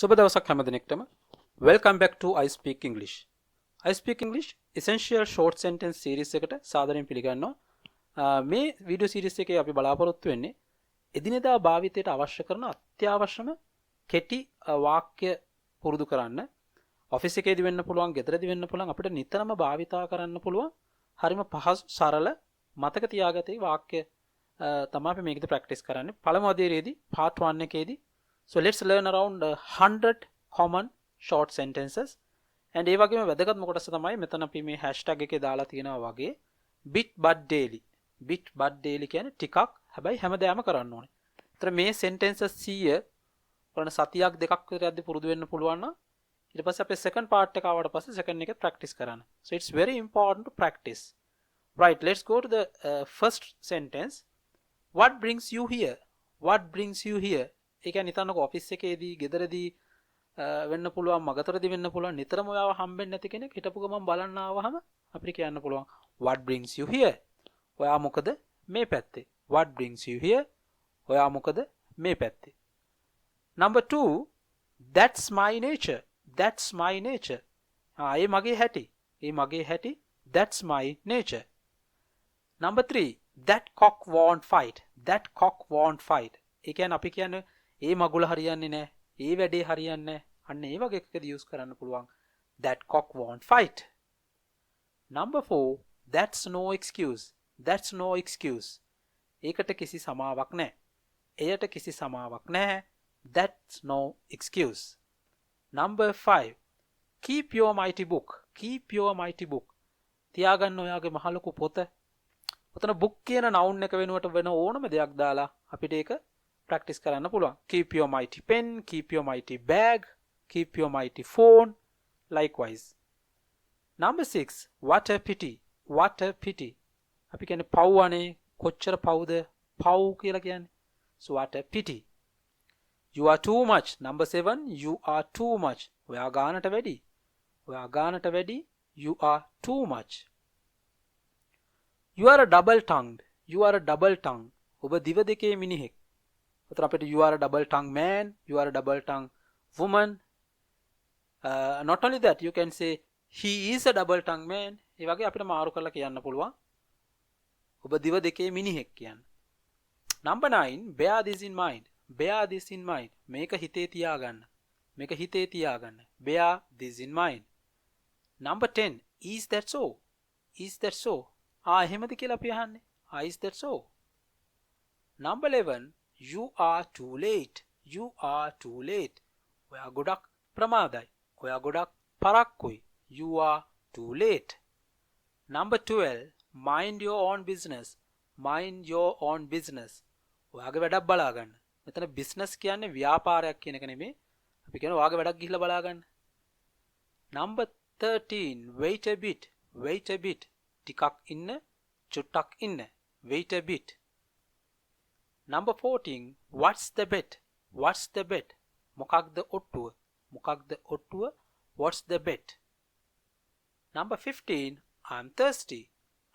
සුබ දවසක් හැම දිනෙකටම. Welcome back to iSpeak English. iSpeak English Essential Short Sentence Series එකට සාදරයෙන් පිළිගන්නවා. මේ වීඩියෝ සීරීස් එකේ අපි බලාපොරොත්තු වෙන්නේ එදිනෙදා භාවිතයට අවශ්‍ය කරන අත්‍යවශ්‍යම කෙටි වාක්‍ය පුරුදු කරන්න. ඔෆිස් එකේදී වෙන්න පුළුවන්, ගෙදරදී වෙන්න පුළුවන්, අපිට නිතරම භාවිතා කරන්න පුළුවන් හරිම පහසු සරල මතක තියාගතේ වාක්‍ය තමයි අපි මේකද ප්‍රැක්ටිස් කරන්නේ. පළමු අධීරයේදී part 1 එකේදී so let's learn around 100 common short sentences and ඒ වගේම වැදගත්ම කොටස තමයි මෙතන අපි මේ hashtag එකේ දාලා තියෙනවා වගේ bit but daily කියන්නේ ටිකක් හැබැයි හැමදාම කරන්න ඕනේ. ඒතර මේ sentences 100 ඔයාලන සතියක් දෙකක් විතර යද්දි පුරුදු වෙන්න පුළුවන් නම් ඊට පස්සේ අපේ second part එක ආවට පස්සේ second එකත් practice කරන්න. So it's very important to practice. Right, let's go to the first sentence. What brings you here? What brings you here? ඒ කියන්නේ හිතන්නකෝ ඔෆිස් එකේදී, ගෙදරදී වෙන්න පුළුවන්, මගතරදී වෙන්න පුළුවන්, නිතරම ඔයාව හම්බෙන්නේ නැති කෙනෙක් හිටපු ගමන් බලන්න ආවහම අපිට කියන්න පුළුවන් what brings you here? ඔයා මොකද මේ පැත්තේ? What brings you here? ඔයා මොකද මේ පැත්තේ? Number 2, that's my nature. That's my nature. ඒ මගේ හැටි. ඒ මගේ හැටි. That's my nature. Number 3, that cock won't fight. That cock won't fight. ඒ කියන්නේ අපි කියන්නේ ඒ මගුල හරියන්නේ නැහැ. ඒ වැඩේ හරියන්නේ නැහැ. අන්න ඒ වගේ එකකදී යූස් කරන්න පුළුවන්. That cock won't fight. Number 4, that's no excuse. That's no excuse. ඒකට කිසි සමාවක් නැහැ. එයට කිසි සමාවක් නැහැ. That's no excuse. Number 5, keep your mighty book. Keep your mighty book. තියාගන්න ඔයාගේ මහ ලොකු පොත. ඔතන book කියන noun එක වෙනුවට වෙන ඕනම දෙයක් දාලා අපිට ඒක practice කරන්න පුළුවන්. Keep your mighty pen, keep your mighty bag, keep your mighty phone, likewise. Number 6, what a pity. What a pity. අපි කියන්නේ පව් අනේ කොච්චර පව්ද? පව් කියලා කියන්නේ. So what a pity. You are too much. Number 7, you are too much. ඔයා ගානට වැඩි. ඔයා ගානට වැඩි. You are too much. You are a double tongued. You are a double tongued. ඔබ දිව දෙකේ මිනිහෙක්. උතර අපිට you are a double tongued man, you are a double tongued woman. Not only that, you can say he is a double tongued man. ඒ වගේ අපිට මාරු කරලා කියන්න පුළුවන් ඔබ දිව දෙකේ මිනිහෙක් කියන්න. Number 9, bear this in mind. Bear this in mind. මේක හිතේ තියාගන්න. මේක හිතේ තියාගන්න. Bear this in mind. Number 10, is that so? Is that so? එහෙමද කියලා අපි අහන්නේ. Is that so? Number 11, you are too late. You are too late. ඔයා ගොඩක් ප්‍රමාදයි. ඔයා ගොඩක් පරක්කුයි. You are too late. Number 12, mind your own business. Mind your own business. ඔයාගේ වැඩක් බලා ගන්න. මෙතන business කියන්නේ ව්‍යාපාරයක් කියන එක නෙමෙයි. අපි කියන්නේ ඔයාගේ වැඩක් ගිහිල්ලා බලා ගන්න. Number 13, wait a bit. Wait a bit. ටිකක් ඉන්න, චුට්ටක් ඉන්න. Wait a bit. Number 14, what's the bet? What's the bet? මොකක්ද ඔට්ටුව? මොකක්ද ඔට්ටුව? What's the bet? Number 15, I'm thirsty.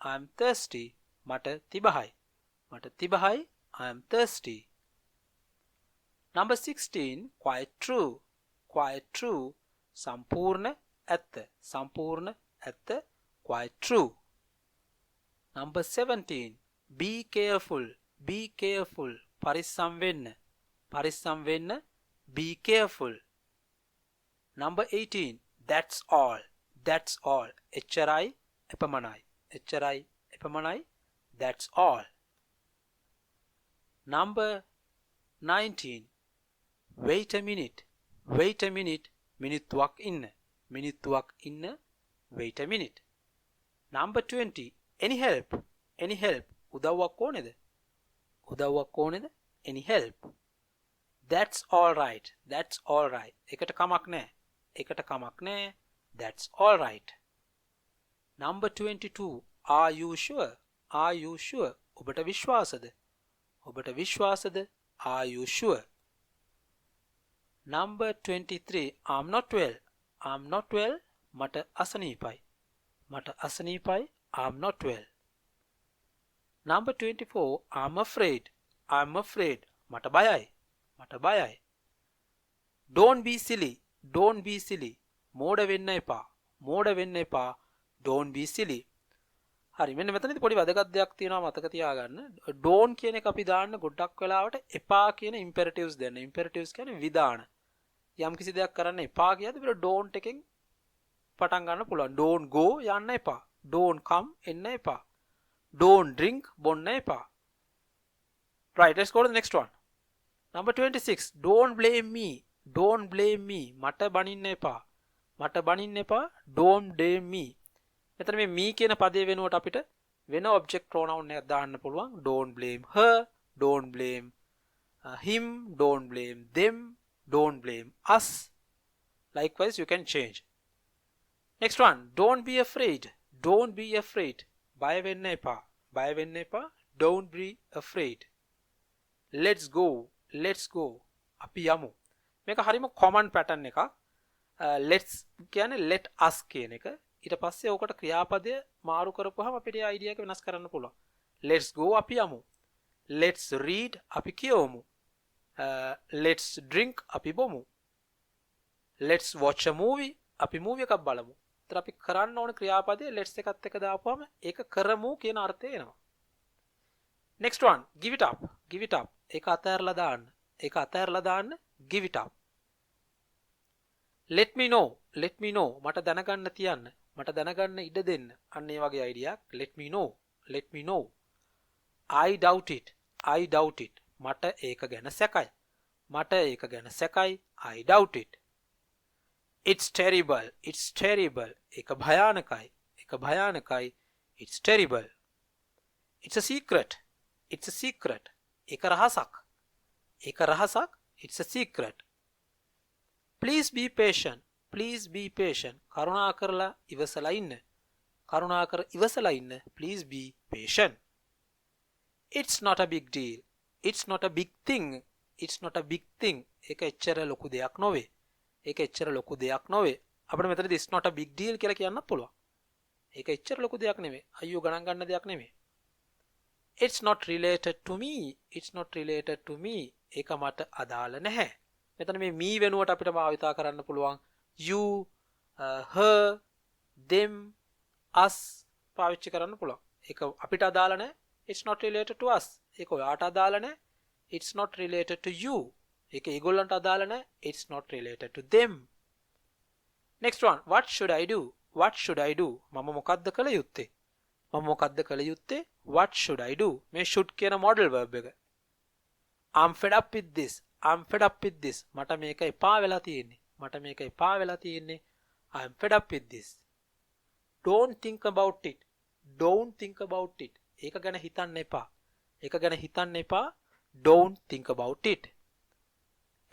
I'm thirsty. මට තිබහයි. මට තිබහයි. I'm thirsty. Number 16, quite true. Quite true. සම්පූර්ණ ඇත්ත. සම්පූර්ණ ඇත්ත. Quite true. Number 17, be careful. Be careful. පරිස්සම් වෙන්න. පරිස්සම් වෙන්න. Be careful. Number 18, that's all. That's all. එච්චරයි එපමණයි. එච්චරයි එපමණයි. That's all. Number 19, wait a minute. Wait a minute. මිනිත්තුවක් ඉන්න. මිනිත්තුවක් ඉන්න. Wait a minute. Number 20, any help. Any help. උදව්වක් ඕනේද? උදව්වක් ඕනේද? Any help. That's all right. That's all right. එකට කමක් නැහැ. එකට කමක් නැහැ. That's all right. Number 22, are you sure? Are you sure? ඔබට විශ්වාසද? ඔබට විශ්වාසද? Are you sure? Number 23, I'm not well. I'm not well. මට අසනීපයි. මට අසනීපයි. I'm not well. Number 24, I'm afraid. I'm afraid. මට බයයි. මට බයයි. don't be silly, don't be silly. මෝඩ වෙන්න එපා, මෝඩ වෙන්න එපා. don't be silly. හරි, මෙන්න මෙතනදී පොඩි වැදගත් දෙයක් තියෙනවා මතක තියාගන්න. don't කියන එක අපි දාන්න ගොඩක් වෙලාවට එපා කියන imperatives දෙන්න. imperatives කියන්නේ විධාන. යම් කිසි දෙයක් කරන්න එපා කියද්දී අපිට don't එකෙන් පටන් ගන්න පුළුවන්. don't go යන්න එපා, don't come එන්න එපා, don't drink බොන්න එපා. right, let's go to the next one. number 26, don't blame me, don't blame me. මට බනින්න එපා, මට බනින්න එපා. don't blame me. මෙතන මේ me කියන පදේ වෙනුවට අපිට වෙන object pronoun එකක් දාන්න පුළුවන්. don't blame her, don't blame him, don't blame them, don't blame us. Likewise you can change. next one, don't be afraid, don't be afraid. බය වෙන්න එපා, බය වෙන්න එපා. don't be afraid. let's go, let's go. අපි යමු. මේක හරිම common pattern එකක්. let's කියන්නේ let us කියන එක. ඊට පස්සේ ඕකට ක්‍රියාපදය මාරු කරපුවාම අපිට ඒ idea එක වෙනස් කරන්න පුළුවන්. let's go අපි යමු. let's read අපි කියවමු. let's drink අපි බොමු. let's watch a movie අපි movie එකක් බලමු. ඒතර අපි කරන්න ඕන ක්‍රියාපදයේ let's එකත් එක්ක දාපුවාම ඒක කරමු කියන අර්ථය එනවා. next one, give it up, give it up. ඒක අතහැරලා දාන්න, ඒක අතහැරලා දාන්න. give it up. let me know, let me know. මට දැනගන්න තියන්න, මට දැනගන්න ඉඩ දෙන්න. අන්න ඒ වගේ අයිඩියාවක්. let me know, let me know. I doubt it, I doubt it. මට ඒක ගැන සැකයි, මට ඒක ගැන සැකයි. I doubt it. it's terrible, it's terrible. ඒක භයානකයි, ඒක භයානකයි. it's terrible. it's a secret, it's a secret. ඒක රහසක්, ඒක රහසක්. it's a secret. please be patient, please be patient. කරුණා කරලා ඉවසලා ඉන්න, කරුණා කර ඉවසලා ඉන්න. please be patient. it's not a big deal, it's not a big thing, it's not a big thing. ඒක එච්චර ලොකු දෙයක් නොවේ, ඒක එච්චර ලොකු දෙයක් නොවේ. අපිට මෙතනදී it's not a big deal කියලා කියන්නත් පුළුවන්. ඒක එච්චර ලොකු දෙයක් නෙමෙයි, අයියෝ ගණන් ගන්න දෙයක් නෙමෙයි. it's not related to me, it's not related to me. ඒක මට අදාළ නැහැ. මෙතන මේ me වෙනුවට අපිට භාවිතා කරන්න පුළුවන් you, her, them, us පාවිච්චි කරන්න පුළුවන්. ඒක අපිට අදාළ නැහැ. it's not related to us. ඒක ඔයාට අදාළ නැහැ. it's not related to you. ඒක ඒගොල්ලන්ට අදාළ නැහැ. it's not related to them. next one, what should I do, what should I do. මම මොකද්ද කළ යුත්තේ, මම මොකද්ද කළ යුත්තේ. what should I do. මේ should කියන model verb එක. I'm fed up with this, I'm fed up with this. මට මේක එපා වෙලා තියෙන්නේ, මට මේක එපා වෙලා තියෙන්නේ. I'm fed up with this. don't think about it, don't think about it. ඒක ගැන හිතන්න එපා, ඒක ගැන හිතන්න එපා. don't think about it.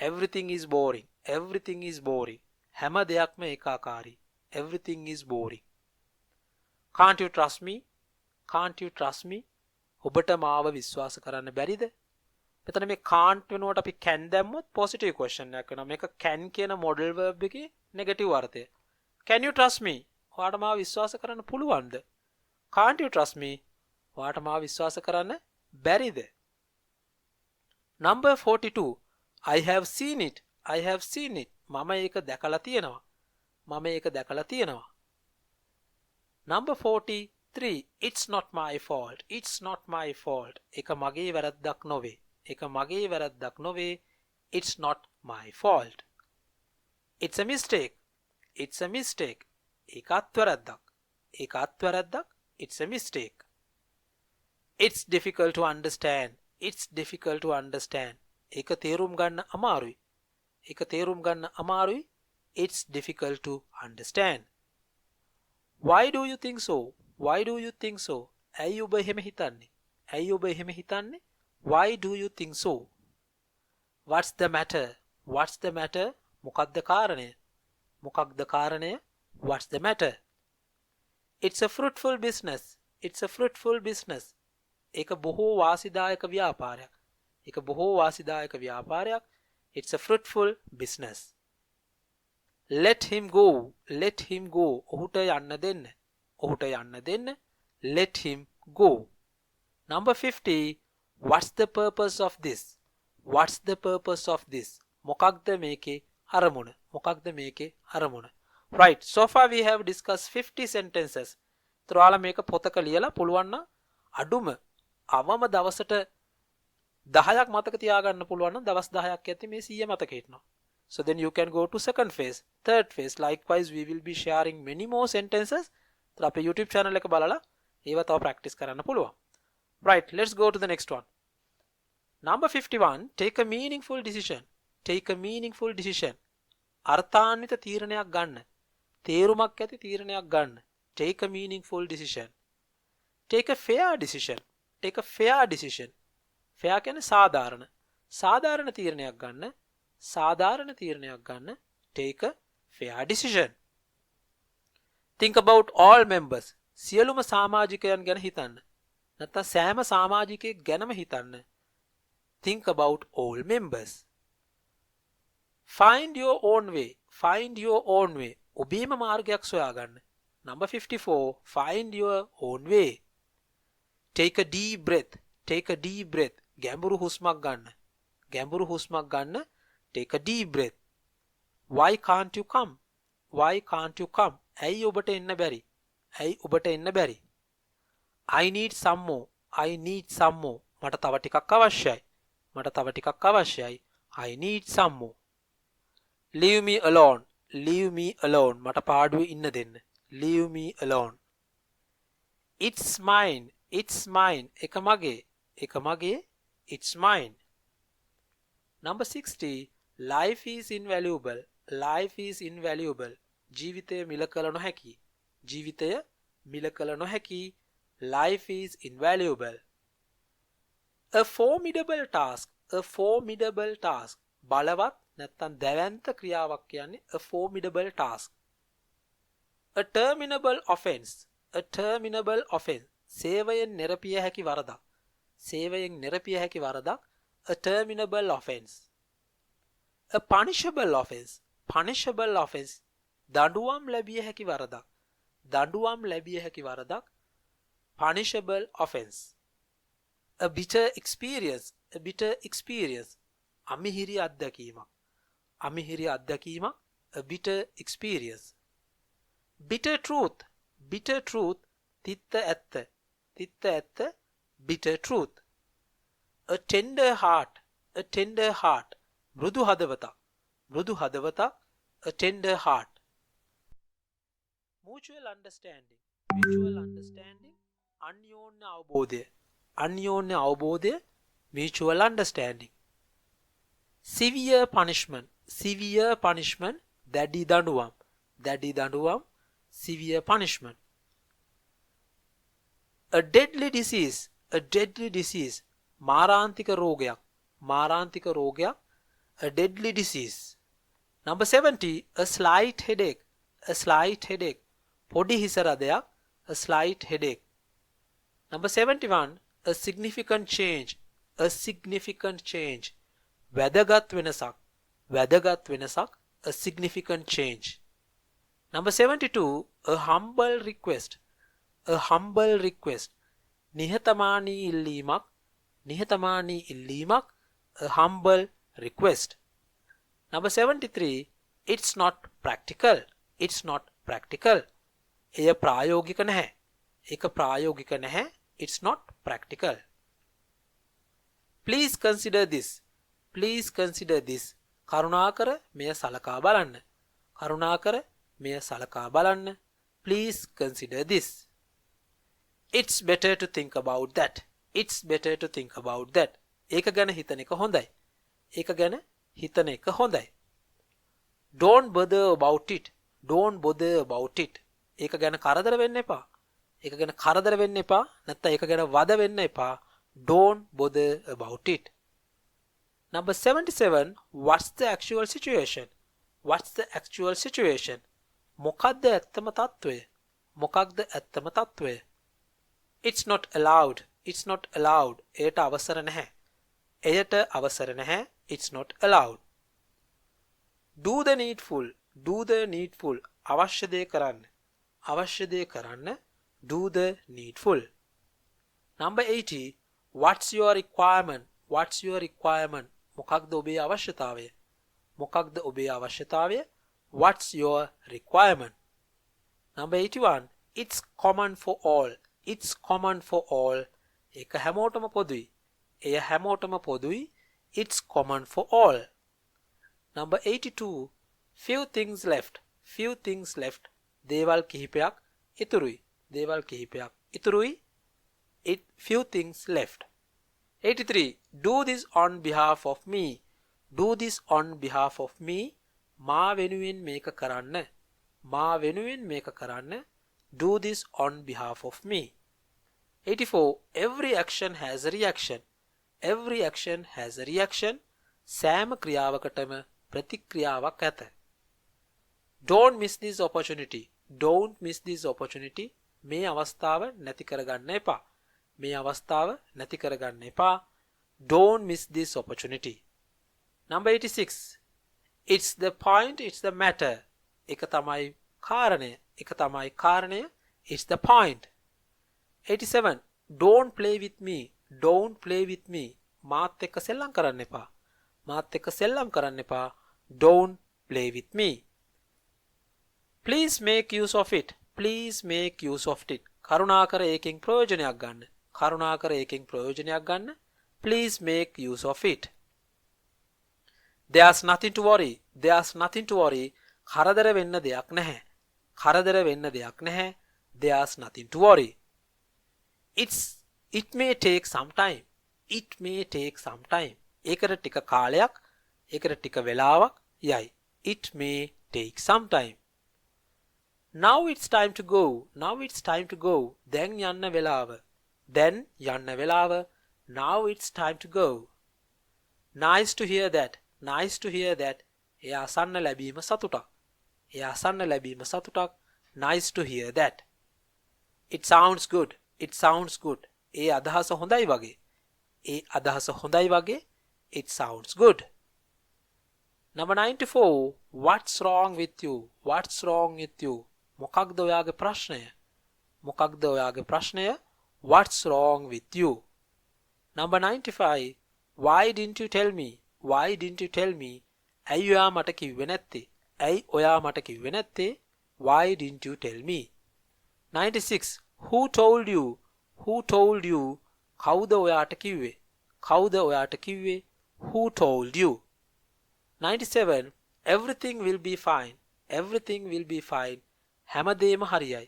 everything is boring, everything is boring. හැම දෙයක්ම ඒකාකාරී. everything is boring. can't you trust me, can't you trust me. ඔබට මාව විශ්වාස කරන්න බැරිද. මෙතන මේ can't වෙනුවට අපි can දැම්මොත් positive question එකක් වෙනවා. මේක can කියන model verb එකේ negative අර්ථය. can you trust me. ඔයාට මාව විශ්වාස කරන්න පුළුවන්ද. can't you trust me. ඔයාට මාව විශ්වාස කරන්න බැරිද. number 42, I have seen it, I have seen it. මම ඒක දැකලා තියෙනවා, මම ඒක දැකලා තියෙනවා. number 43, it's not my fault, it's not my fault. ඒක මගේ වැරද්දක් නොවේ, ඒක මගේ වැරද්දක් නොවේ. it's not my fault. it's a mistake, it's a mistake. ඒකත් වැරද්දක්, ඒකත් වැරද්දක්. it's a mistake. it's difficult to understand, it's difficult to understand. ඒක තේරුම් ගන්න අමාරුයි, ඒක තේරුම් ගන්න අමාරුයි. it's difficult to understand. why do you think so, why do you think so. ඇයි ඔබ එහෙම හිතන්නේ, ඇයි ඔබ එහෙම හිතන්නේ. why do you think so. what's the matter, what's the matter. මොකක්ද කාරණය, මොකක්ද කාරණය. what's the matter. it's a fruitful business, it's a fruitful business. ඒක බොහෝ වාසිදායක ව්‍යාපාරයක්, ඒක බොහෝ වාසිදායක ව්‍යාපාරයක්. it's a fruitful business. let him go, let him go. ඔහුට යන්න දෙන්න, ඔහුට යන්න දෙන්න. let him go. number 50, what's the purpose of this, what's the purpose of this. මොකක්ද මේකේ අරමුණ. මොකක්ද මේකේ අරමුණ? Right. So far we have discussed 50 sentences. ඒතර ඔයාලා මේක පොතක ලියලා පුළුවන් නම් අඩුම අවම දවසට 10ක් මතක තියාගන්න පුළුවන් නම් දවස් 10ක් ඇති මේ 100 මතක හිටිනවා. So then you can go to second phase, third phase. Likewise we will be sharing many more sentences. ඒතර අපේ YouTube channel එක බලලා ඒව තව practice කරන්න පුළුවන්. Right, let's go to the next one. Number 51, take a meaningful decision. Take a meaningful decision. අර්ථාන්විත තීරණයක් ගන්න. තේරුමක් ඇති තීරණයක් ගන්න. Take a meaningful decision. Take a fair decision. Take a fair decision. fair කියන්නේ සාධාරණ. සාධාරණ තීරණයක් ගන්න. සාධාරණ තීරණයක් ගන්න. Take a fair decision. Think about all members. සියලුම සමාජිකයන් ගැන හිතන්න. නැත්නම් සෑම සමාජිකයෙක් ගැනම හිතන්න. Think about all members. Find your own way. Find your own way. ඔබේම මාර්ගයක් සොයාගන්න. Number 54. Find your own way. Take a deep breath. Take a deep breath. ගැඹුරු හුස්මක් ගන්න. ගැඹුරු හුස්මක් ගන්න. Take a deep breath. Why can't you come? Why can't you come? ඇයි ඔබට එන්න බැරි? ඇයි ඔබට එන්න බැරි? I need some more. I need some more. මට තව ටිකක් අවශ්‍යයි. මට තව ටිකක් අවශ්‍යයි. I need some more. Leave me alone. Leave me alone. මට පාඩුවේ ඉන්න දෙන්න. Leave me alone. It's mine. It's mine. එක මගේ. එක මගේ. It's mine. Number 60. Life is invaluable. Life is invaluable. ජීවිතය මිල කළ නොහැකි. ජීවිතය මිල කළ නොහැකි. Life is invaluable. A formidable task. A formidable task. බලවත් නැත්තම් දැවැන්ත ක්‍රියාවක් කියන්නේ a formidable task. A terminable offense. A terminable offense. සේවයෙන් නිරපිය හැකි වරදක්. සේවයෙන් නිරපිය හැකි වරදක්. A terminable offense. A punishable offense. Punishable offense. දඬුවම් ලැබිය හැකි වරදක්. දඬුවම් ලැබිය හැකි වරදක්. Punishable offense. A bitter experience. A bitter experience. අමිහිරි අත්දැකීමක්. අමිහිරි අත්දැකීමක්. A bitter experience. Bitter truth. Bitter truth. තිත්ත ඇත්ත. තිත්ත ඇත්ත. Bitter truth. A tender heart. A tender heart. මෘදු හදවතක්. මෘදු හදවතක්. A tender heart. Mutual understanding. Mutual understanding. අන්‍යෝන්‍ය අවබෝධය. අන්‍යෝන්‍ය අවබෝධය. Mutual understanding. Severe punishment. Severe punishment. දැඩි දඬුවම්. දැඩි දඬුවම්. Severe punishment. A deadly disease. A deadly disease. මාරාන්තික රෝගයක්. මාරාන්තික රෝගයක්. A deadly disease. Number 70. A slight headache. A slight headache. පොඩි හිස රදයක්. A slight headache. Number 71. A significant change. A significant change. වැදගත් වෙනසක්. වැදගත් වෙනසක්. A significant change. Number 72. A humble request. A humble request. නිහතමානී ඉල්ලීමක්. නිහතමානී ඉල්ලීමක්. A humble request. Number 73. It's not practical. It's not practical. එය ප්‍රායෝගික නැහැ. ඒක ප්‍රායෝගික නැහැ. It's not practical. Please consider this. Please consider this. කරුණාකර මෙය සලකා බලන්න. කරුණාකර මෙය සලකා බලන්න. Please consider this. It's better to think about that. It's better to think about that. ඒක ගැන හිතන එක හොඳයි. ඒක ගැන හිතන එක හොඳයි. Don't bother about it. Don't bother about it. ඒක ගැන කරදර වෙන්න එපා. ඒක ගැන කරදර වෙන්න එපා. නැත්නම් ඒක ගැන වද වෙන්න එපා. Don't bother about it. Number 77. What's the actual situation? What's the actual situation? මොකක්ද ඇත්තම තත්ත්වය? මොකක්ද ඇත්තම තත්ත්වය? It's not allowed. It's not allowed. එයට අවසර නැහැ. එයට අවසර නැහැ. It's not allowed. Do the needful. Do the needful. අවශ්‍ය දේ කරන්න. අවශ්‍ය දේ කරන්න. Do the needful. Number 80. What's your requirement? What's your requirement? මොකක්ද ඔබේ අවශ්‍යතාවය? මොකක්ද ඔබේ අවශ්‍යතාවය? What's your requirement? Number 81. It's common for all. It's common for all. ඒක හැමෝටම පොදුයි. එය හැමෝටම පොදුයි. It's common for all. Number 82. Few things left. Few things left. දේවල් කිහිපයක් ඉතුරුයි. දේවල් කිහිපයක් ඉතුරුයි. Few things left. 83. Do this on behalf of me. Do this on behalf of me. මා වෙනුවෙන් මේක කරන්න. මා වෙනුවෙන් මේක කරන්න. Do this on behalf of me. 84. Every action has a reaction. Every action has a reaction. සෑම ක්‍රියාවකටම ප්‍රතික්‍රියාවක් ඇත. Don't miss this opportunity. Don't miss this opportunity. මේ අවස්ථාව නැති කරගන්න එපා. මේ අවස්ථාව නැති කරගන්න එපා. Don't miss this opportunity. Number 86. It's the point, it's the matter. එක තමයි කාරණය. එක තමයි කාරණය. It's the point. 87. Don't play with me. Don't play with me. මාත් එක්ක සෙල්ලම් කරන්න එපා. මාත් එක්ක සෙල්ලම් කරන්න එපා. Don't play with me. Please make use of it. Please make use of it. කරුණාකර ඒකෙන් ප්‍රයෝජනයක් ගන්න. කරුණාකර ඒකෙන් ප්‍රයෝජනයක් ගන්න. Please make use of it. There's nothing to worry. There's nothing to worry. කරදර වෙන්න දෙයක් නැහැ. කරදර වෙන්න දෙයක් නැහැ. There's nothing to worry. It may take some time. It may take some time. ඒකට ටික කාලයක්, ඒකට ටික වෙලාවක් යයි. It may take some time. Now it's time to go. Now it's time to go. දැන් යන්න වෙලාව. දැන් යන්න වෙලාව. Now it's time to go. Nice to hear that. Nice to hear that. එය අසන්න ලැබීම සතුටක්. එය අසන්න ලැබීම සතුටක්. Nice to hear that. It sounds good. It sounds good. ඒ අදහස හොඳයි වගේ. ඒ අදහස හොඳයි වගේ. It sounds good. Number 94. What's wrong with you? What's wrong with you? මොකක්ද ඔයාගේ ප්‍රශ්නය? මොකක්ද ඔයාගේ ප්‍රශ්නය? What's wrong with you? Number 95. Why didn't you tell me? Why didn't you tell me? ඇයි ඔයා මට කිව්වේ නැත්තේ? ඇයි ඔයා මට කිව්වේ නැත්තේ? Why didn't you tell me? 96. Who told you? Who told you? කවුද ඔයාට කිව්වේ? කවුද ඔයාට කිව්වේ? Who told you? 97. Everything will be fine. Everything will be fine. හැමදේම හරියයි.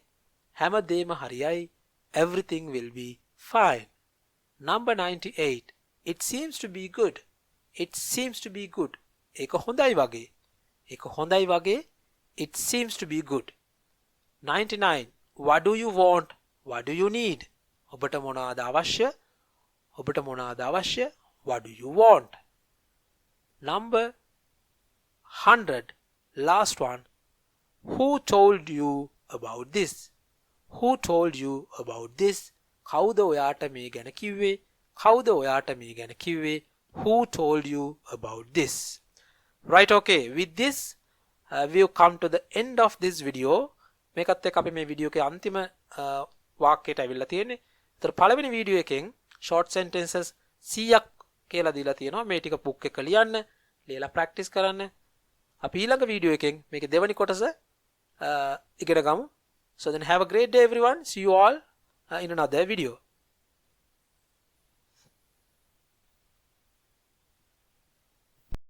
හැමදේම හරියයි. Everything will be fine. Number 98. It seems to be good. It seems to be good. ඒක හොඳයි වගේ. ඒක හොඳයි වගේ. It seems to be good. 99. What do you want? What do you need? ඔබට මොනවාද අවශ්‍ය? ඔබට මොනවාද අවශ්‍ය? What do you want? Number 100. Last one. Who told you about this? Who told you about this? කවුද ඔයාට මේ ගැන කිව්වේ? කවුද ඔයාට මේ ගැන කිව්වේ? Who told you about this? Right, okay. With this, we've come to the end of this video. මේකත් එක්ක අපි මේ වීඩියෝ එකේ අන්තිම වාක්‍යයට අවිල්ලා තියෙන්නේ. ඒතර පළවෙනි වීඩියෝ එකෙන් short sentences 100ක් කියලා දීලා තියෙනවා. මේ ටික book එක ලියන්න, ලියලා practice කරන්න. අපි ඊළඟ වීඩියෝ එකෙන් මේකේ දෙවෙනි කොටස ඉගෙන ගමු. So then have a great day everyone. See you all in another video.